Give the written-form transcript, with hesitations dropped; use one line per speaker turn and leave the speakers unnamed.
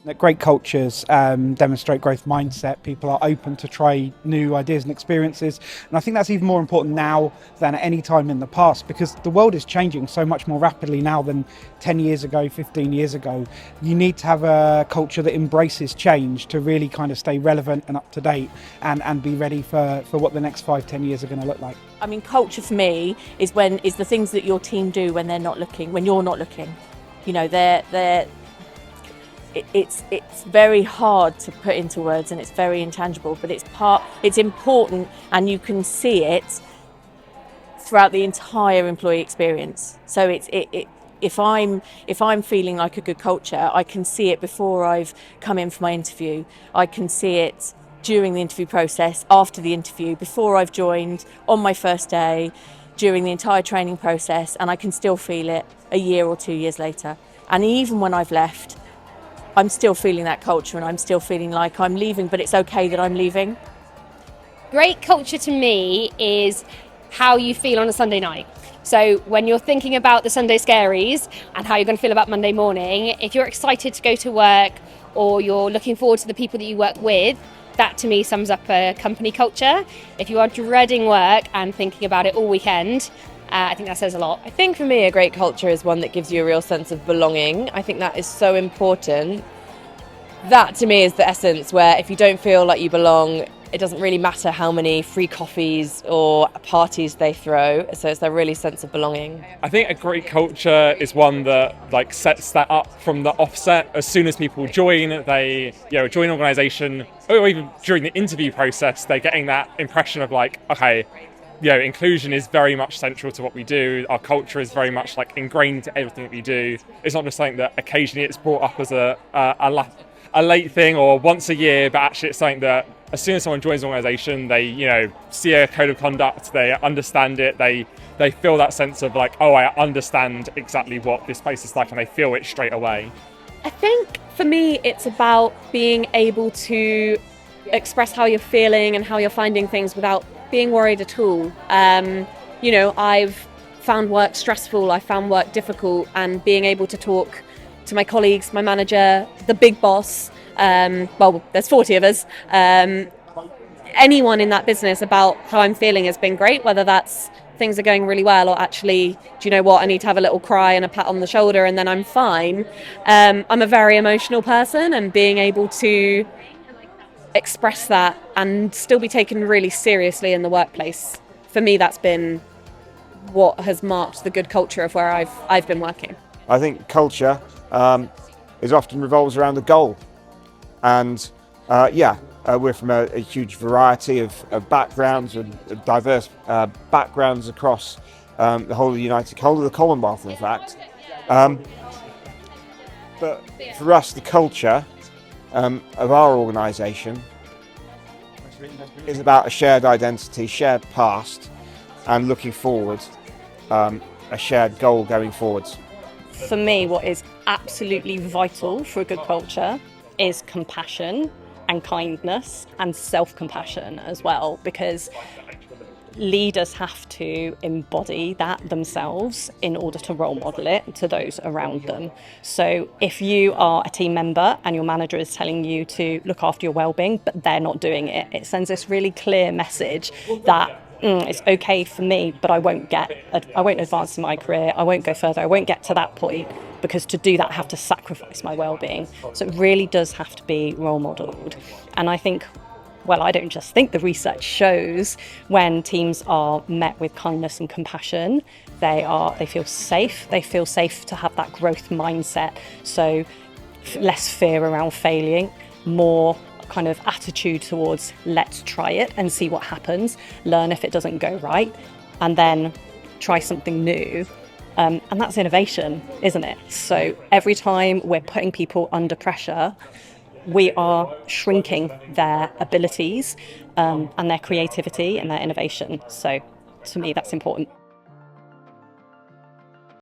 That great cultures demonstrate growth mindset. People are open to try new ideas and experiences. And I think that's even more important now than at any time in the past, because the world is changing so much more rapidly now than 10 years ago, 15 years ago. You need to have a culture that embraces change to really kind of stay relevant and up to date and be ready for what the next 5, 10 years are going to look like.
I mean, culture for me is the things that your team do when they're not looking, when you're not looking. You know, it's very hard to put into words, and it's very intangible, but it's important, and you can see it throughout the entire employee experience. So if I'm feeling like a good culture, I can see it before I've come in for my interview. I can see it during the interview process, after the interview, before I've joined, on my first day, during the entire training process, and I can still feel it a year or 2 years later. And even when I've left, I'm still feeling that culture, and I'm still feeling like I'm leaving, but it's okay that I'm leaving.
Great culture to me is how you feel on a Sunday night. So when you're thinking about the Sunday scaries and how you're going to feel about Monday morning, if you're excited to go to work or you're looking forward to the people that you work with, that to me sums up a company culture. If you are dreading work and thinking about it all weekend, I think that says a lot.
I think for me, a great culture is one that gives you a real sense of belonging. I think that is so important. That to me is the essence, where if you don't feel like you belong, it doesn't really matter how many free coffees or parties they throw. So it's a really sense of belonging.
I think a great culture is one that sets that up from the offset. As soon as people join, they join an organisation, or even during the interview process, they're getting that impression of okay, inclusion is very much central to what we do. Our culture is very much ingrained to everything that we do. It's not just something that occasionally it's brought up as a late thing or once a year, but actually it's something that as soon as someone joins an organisation, they see a code of conduct, they understand it, they feel that sense of oh, I understand exactly what this place is like, and they feel it straight away.
I think for me it's about being able to express how you're feeling and how you're finding things without being worried at all. I've found work stressful, I found work difficult, and being able to talk to my colleagues, my manager, the big boss, there's 40 of us, anyone in that business about how I'm feeling has been great, whether that's things are going really well or actually, do you know what, I need to have a little cry and a pat on the shoulder and then I'm fine. I'm a very emotional person, and being able to express that and still be taken really seriously in the workplace, for me that's been what has marked the good culture of where I've been working.
I think culture is often revolves around the goal, and we're from a huge variety of backgrounds and diverse backgrounds across the whole of the Commonwealth, in fact. But for us, the culture of our organisation is about a shared identity, shared past, and looking forward, a shared goal going forwards.
For me, what is absolutely vital for a good culture is compassion and kindness and self-compassion as well, because leaders have to embody that themselves in order to role model it to those around them. So if you are a team member and your manager is telling you to look after your well-being, but they're not doing it, it sends this really clear message that it's okay for me, but I won't advance in my career, I won't go further, I won't get to that point, because to do that I have to sacrifice my well-being. So it really does have to be role modelled. And I think, I don't just think, the research shows when teams are met with kindness and compassion, they feel safe to have that growth mindset. So less fear around failing, more kind of attitude towards let's try it and see what happens, learn if it doesn't go right, and then try something new. And that's innovation, isn't it? So every time we're putting people under pressure, we are shrinking their abilities and their creativity and their innovation. So to me, that's important.